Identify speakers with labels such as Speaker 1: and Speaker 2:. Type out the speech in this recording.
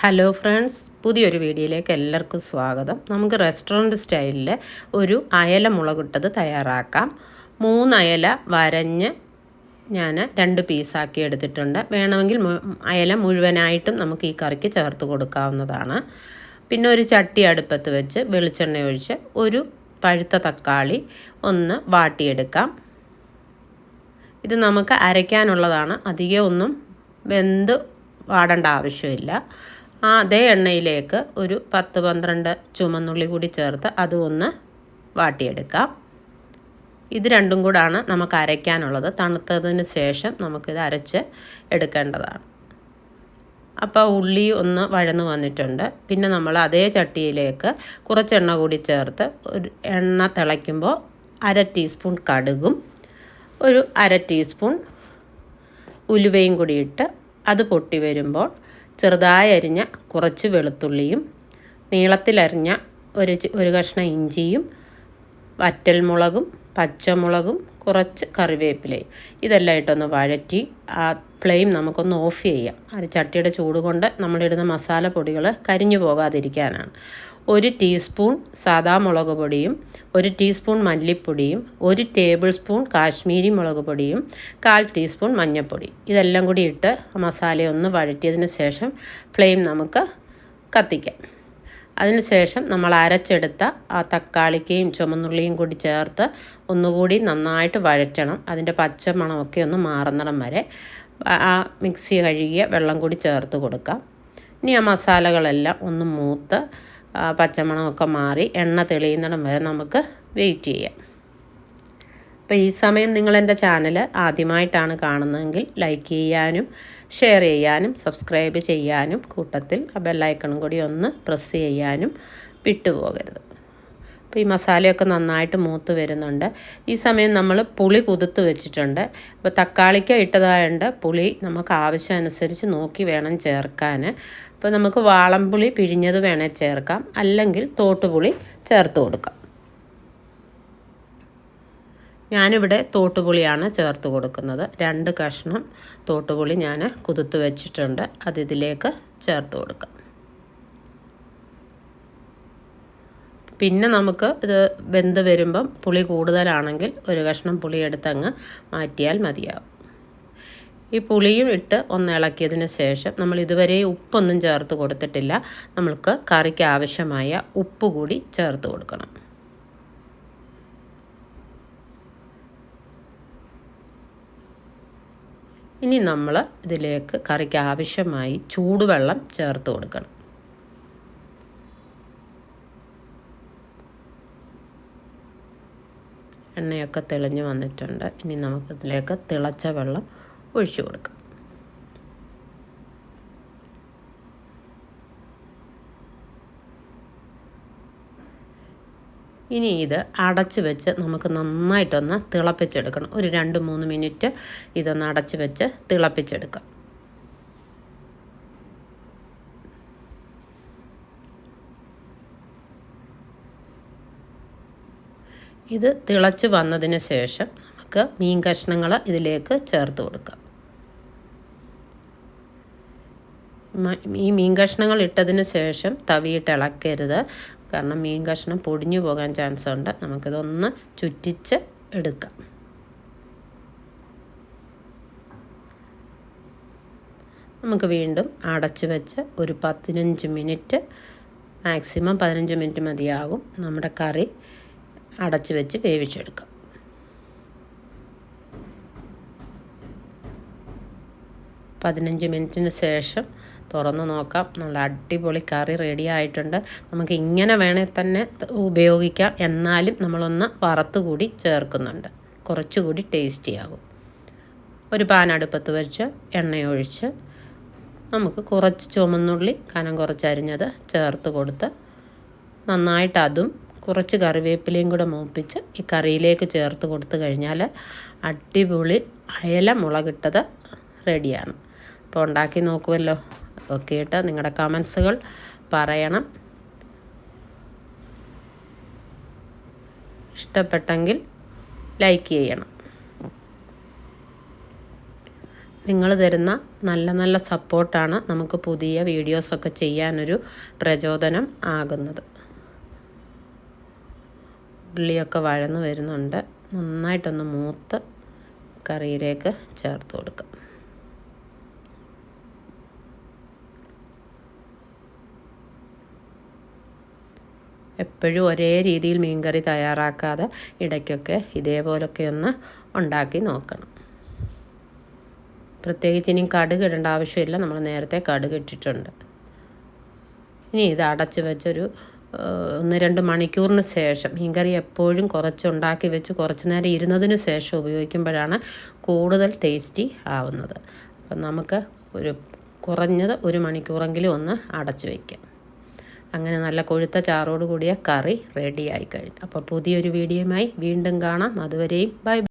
Speaker 1: Hello friends, പുതിയൊരു വീഡിയോയിലേക്ക് എല്ലാവർക്കും സ്വാഗതം. നമുക്ക് റെസ്റ്റോറൻറ്റ് സ്റ്റൈലിൽ ഒരു അയല മുളകിട്ടത് തയ്യാറാക്കാം. 3 അയല വരഞ്ഞ് ഞാൻ 2 പീസാക്കി എടുത്തിട്ടുണ്ട്. വേണമെങ്കിൽ അയല മുഴുവനായിട്ടും നമുക്ക് ഈ കറിക്ക് ചേർത്ത് കൊടുക്കാവുന്നതാണ്. പിന്നെ ഒരു ചട്ടി അടുപ്പത്ത് വെച്ച് വെളിച്ചെണ്ണ ഒഴിച്ച് ഒരു പഴുത്ത തക്കാളി ഒന്ന് വാട്ടിയെടുക്കാം. ഇത് നമുക്ക് അരയ്ക്കാനുള്ളതാണ്. അധികം ഒന്നും വെന്ത് വാടേണ്ട ആവശ്യമില്ല. അതേ എണ്ണയിലേക്ക് ഒരു 10-12 ചുമന്നുള്ളി കൂടി ചേർത്ത് അതും ഒന്ന് വാട്ടിയെടുക്കാം. ഇത് രണ്ടും കൂടാണ് നമുക്ക് അരയ്ക്കാനുള്ളത്. തണുത്തതിന് ശേഷം നമുക്കിത് അരച്ച് എടുക്കേണ്ടതാണ്. അപ്പോൾ ഉള്ളി ഒന്ന് വഴന്ന് വന്നിട്ടുണ്ട്. പിന്നെ നമ്മൾ അതേ ചട്ടിയിലേക്ക് കുറച്ച് എണ്ണ കൂടി ചേർത്ത് ഒരു എണ്ണ തിളയ്ക്കുമ്പോൾ 1/2 ടീസ്പൂൺ കടുകും ഒരു 1/2 ടീസ്പൂൺ ഉലുവയും കൂടി ഇട്ട് അത് പൊട്ടി വരുമ്പോൾ ചെറുതായി അരിഞ്ഞ കുറച്ച് വെളുത്തുള്ളിയും നീളത്തിലരിഞ്ഞ ഒരു കഷ്ണം ഇഞ്ചിയും വറ്റൽമുളകും പച്ചമുളകും കുറച്ച് കറിവേപ്പിലയും ഇതെല്ലാം ഇട്ടൊന്ന് വഴറ്റി ആ ഫ്ലെയിം നമുക്കൊന്ന് ഓഫ് ചെയ്യാം. അത് ചട്ടിയുടെ ചൂട് കൊണ്ട് നമ്മളിടുന്ന മസാലപ്പൊടികൾ കരിഞ്ഞു പോകാതിരിക്കാനാണ്. 1 ടീസ്പൂൺ സാദാ മുളക് പൊടിയും 1 ടീസ്പൂൺ മല്ലിപ്പൊടിയും 1 ടേബിൾ സ്പൂൺ കാശ്മീരി മുളക് പൊടിയും 1/4 ടീസ്പൂൺ മഞ്ഞൾപ്പൊടി ഇതെല്ലാം കൂടി ഇട്ട് മസാലയൊന്ന് വഴറ്റിയതിന് ശേഷം ഫ്ലെയിം നമുക്ക് കത്തിക്കാം. അതിനുശേഷം നമ്മൾ അരച്ചെടുത്ത ആ തക്കാളിക്കയും ചുമന്നുള്ളിയും കൂടി ചേർത്ത് ഒന്നുകൂടി നന്നായിട്ട് വഴറ്റണം. അതിൻ്റെ പച്ചമണമൊക്കെ ഒന്ന് മാറുന്നിടം വരെ ആ മിക്സി കഴുകിയ വെള്ളം കൂടി ചേർത്ത് കൊടുക്കാം. ഇനി ആ മസാലകളെല്ലാം ഒന്ന് മൂത്ത് പച്ചമണമൊക്കെ മാറി എണ്ണ തെളിയുന്നിടം വരെ നമുക്ക് വെയിറ്റ് ചെയ്യാം. അപ്പോൾ ഈ സമയം നിങ്ങളെൻ്റെ ചാനൽ ആദ്യമായിട്ടാണ് കാണുന്നതെങ്കിൽ ലൈക്ക് ചെയ്യാനും ഷെയർ ചെയ്യാനും സബ്സ്ക്രൈബ് ചെയ്യാനും കൂട്ടത്തിൽ ആ ബെല്ലൈക്കണും കൂടി ഒന്ന് പ്രസ് ചെയ്യാനും വിട്ടുപോകരുത്. അപ്പോൾ ഈ മസാലയൊക്കെ നന്നായിട്ട് മൂത്ത് വരുന്നുണ്ട്. ഈ സമയം നമ്മൾ പുളി കുതിർത്ത് വെച്ചിട്ടുണ്ട്. അപ്പോൾ തക്കാളിക്ക ഇട്ടതായതുകൊണ്ട് പുളി നമുക്ക് ആവശ്യമനുസരിച്ച് നോക്കി വേണം ചേർക്കാൻ. അപ്പോൾ നമുക്ക് വാളംപുളി പിഴിഞ്ഞത് വേണേൽ ചേർക്കാം, അല്ലെങ്കിൽ തോട്ടുപുളി ചേർത്ത് കൊടുക്കാം. ഞാനിവിടെ തോട്ടുപുളിയാണ് ചേർത്ത് കൊടുക്കുന്നത്. 2 കഷ്ണം തോട്ടുപുളി ഞാൻ കുതിർത്ത് വെച്ചിട്ടുണ്ട്. അത് ഇതിലേക്ക് ചേർത്ത് കൊടുക്കാം. പിന്നെ നമുക്ക് ഇത് വെന്ത് വരുമ്പം പുളി കൂടുതലാണെങ്കിൽ 1 കഷ്ണം പുളി എടുത്തങ്ങ് മാറ്റിയാൽ മതിയാവും. ഈ പുളിയും ഇട്ട് ഒന്ന് ഇളക്കിയതിന് ശേഷം നമ്മൾ ഇതുവരെ ഉപ്പൊന്നും ചേർത്ത് കൊടുത്തിട്ടില്ല. നമുക്ക് കറിക്ക് ആവശ്യമായ ഉപ്പ് കൂടി ചേർത്ത് കൊടുക്കണം. ഇനി നമ്മൾ ഇതിലേക്ക് കറിക്ക് ആവശ്യമായി ചൂടുവെള്ളം ചേർത്ത് കൊടുക്കണം. എണ്ണയൊക്കെ തെളിഞ്ഞ് വന്നിട്ടുണ്ട്. ഇനി നമുക്കിതിലേക്ക് തിളച്ച വെള്ളം ഒഴിച്ചു കൊടുക്കാം. ഇനി ഇത് അടച്ച് വെച്ച് നമുക്ക് നന്നായിട്ടൊന്ന് തിളപ്പിച്ചെടുക്കണം. ഒരു 2-3 മിനിറ്റ് ഇതൊന്ന് അടച്ച് വെച്ച് തിളപ്പിച്ചെടുക്കാം. ഇത് തിളച്ച് വന്നതിന് ശേഷം നമുക്ക് മീൻ കഷ്ണങ്ങൾ ഇതിലേക്ക് ചേർത്ത് കൊടുക്കാം. ഈ മീൻ കഷ്ണങ്ങൾ ഇട്ടതിന് ശേഷം തവിയിട്ട് ഇളക്കരുത്, കാരണം മീൻ കഷ്ണം പൊടിഞ്ഞു പോകാൻ ചാൻസ് ഉണ്ട്. നമുക്കിതൊന്ന് ചുറ്റിച്ച് എടുക്കാം. നമുക്ക് വീണ്ടും അടച്ച് വെച്ച് ഒരു 15 മിനിറ്റ്, മാക്സിമം 15 മിനിറ്റ് മതിയാകും നമ്മുടെ കറി അടച്ച് വെച്ച് വേവിച്ചെടുക്കാം. മിനിറ്റിന് ശേഷം തുറന്ന് നോക്കാം. നല്ല അടിപൊളി കറി റെഡി ആയിട്ടുണ്ട്. നമുക്ക് ഇങ്ങനെ വേണേൽ തന്നെ ഉപയോഗിക്കാം, എന്നാലും നമ്മളൊന്ന് വറുത്തുകൂടി ചേർക്കുന്നുണ്ട്. കുറച്ചുകൂടി ടേസ്റ്റിയാകും. ഒരു പാൻ അടുപ്പത്ത് വെച്ച് എണ്ണയൊഴിച്ച് നമുക്ക് കുറച്ച് ചുമന്നുള്ളി കനം കുറച്ചരിഞ്ഞത് ചേർത്ത് കൊടുത്ത് നന്നായിട്ട് അതും കുറച്ച് കറിവേപ്പിലയും കൂടെ മൂപ്പിച്ച് ഈ കറിയിലേക്ക് ചേർത്ത് കൊടുത്തു കഴിഞ്ഞാൽ അടിപൊളി അയല മുളകിട്ടത് റെഡിയാണ്. അപ്പോൾ ഉണ്ടാക്കി നോക്കുമല്ലോ. ഓക്കെ കേട്ടോ, നിങ്ങളുടെ കമൻസുകൾ പറയണം. ഇഷ്ടപ്പെട്ടെങ്കിൽ ലൈക്ക് ചെയ്യണം. നിങ്ങൾ തരുന്ന നല്ല നല്ല സപ്പോർട്ടാണ് നമുക്ക് പുതിയ വീഡിയോസൊക്കെ ചെയ്യാനൊരു പ്രചോദനം ആകുന്നത്. ഉള്ളിയൊക്കെ വഴന്ന് വരുന്നുണ്ട്. നന്നായിട്ടൊന്ന് മൂത്ത് കറിയിലേക്ക് ചേർത്ത് കൊടുക്കാം. എപ്പോഴും ഒരേ രീതിയിൽ മീൻകറി തയ്യാറാക്കാതെ ഇടയ്ക്കൊക്കെ ഇതേപോലൊക്കെ ഒന്ന് ഉണ്ടാക്കി നോക്കണം. പ്രത്യേകിച്ച് ഇനി കടുക് ഇടേണ്ട ആവശ്യമില്ല, നമ്മൾ നേരത്തെ കടുക് ഇട്ടിട്ടുണ്ട്. ഇനി ഇത് അടച്ച് വെച്ചൊരു 1-2 മണിക്കൂറിന് ശേഷം, മീൻകറി എപ്പോഴും കുറച്ചുണ്ടാക്കി വെച്ച് കുറച്ച് നേരം ഇരുന്നതിന് ശേഷം ഉപയോഗിക്കുമ്പോഴാണ് കൂടുതൽ ടേസ്റ്റി ആവുന്നത്. അപ്പം നമുക്ക് കുറഞ്ഞത് 1 മണിക്കൂറെങ്കിലും ഒന്ന് അടച്ചു വയ്ക്കാം. അങ്ങനെ നല്ല കൊഴുത്ത ചാറോട് കൂടിയ കറി റെഡിയായി കഴിഞ്ഞു. അപ്പോൾ പുതിയൊരു വീഡിയോയുമായി വീണ്ടും കാണാം. അതുവരെയും ബൈ.